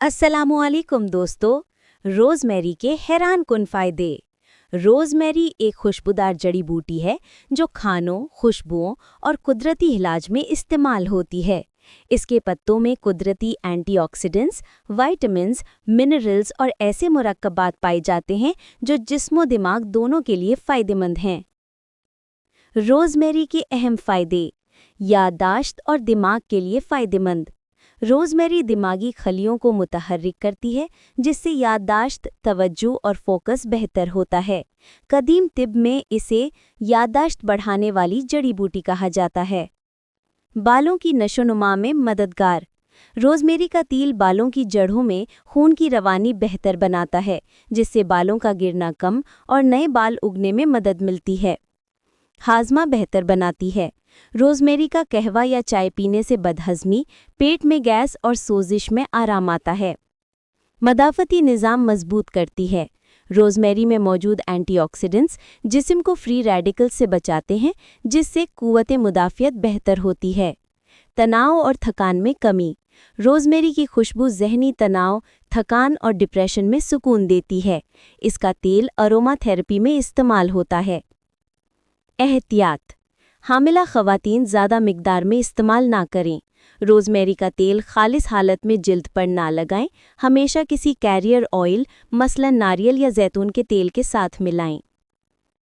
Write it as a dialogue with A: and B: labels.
A: अस्सलामुअलैकुम दोस्तों, रोज़मेरी के हैरान कुन फ़ायदे। रोज़मेरी एक खुशबूदार जड़ी बूटी है जो खानों, खुशबुओं और कुदरती इलाज में इस्तेमाल होती है। इसके पत्तों में कुदरती एंटीऑक्सीडेंट्स, विटामिन्स, मिनरल्स और ऐसे मुरक्कबात पाए जाते हैं जो जिस्म और दिमाग दोनों के लिए फ़ायदेमंद हैं। रोज़मेरी के अहम फ़ायदे: याददाश्त और दिमाग के लिए फ़ायदेमंद। रोज़मेरी दिमागी खलियों को मुतहर्रिक करती है, जिससे याददाश्त, तवज्जो और फोकस बेहतर होता है। कदीम तिब में इसे याददाश्त बढ़ाने वाली जड़ी बूटी कहा जाता है। बालों की नशोनुमा में मददगार। रोज़मेरी का तेल बालों की जड़ों में खून की रवानी बेहतर बनाता है, जिससे बालों का गिरना कम और नए बाल उगने में मदद मिलती है। हाजमा बेहतर बनाती है। रोज़मेरी का कहवा या चाय पीने से बदहज़मी, पेट में गैस और सोजिश में आराम आता है। मदाफ़ती निज़ाम मजबूत करती है। रोज़मेरी में मौजूद एंटीऑक्सीडेंट्स जिस्म को फ्री रेडिकल से बचाते हैं, जिससे क़ुव्वत मुदाफ़ियत बेहतर होती है। तनाव और थकान में कमी। रोज़मेरी की खुशबू ज़हनी तनाव, थकान और डिप्रेशन में सुकून देती है। इसका तेल अरोमा थेरेपी में इस्तेमाल होता है। एहतियात: हामिला ख़वातीन ज़्यादा मिक़दार में इस्तेमाल ना करें। रोज़मेरी का तेल खालिस हालत में जिल्द पर ना लगाएं। हमेशा किसी कैरियर ऑयल, मसलन नारियल या जैतून के तेल के साथ मिलाएं।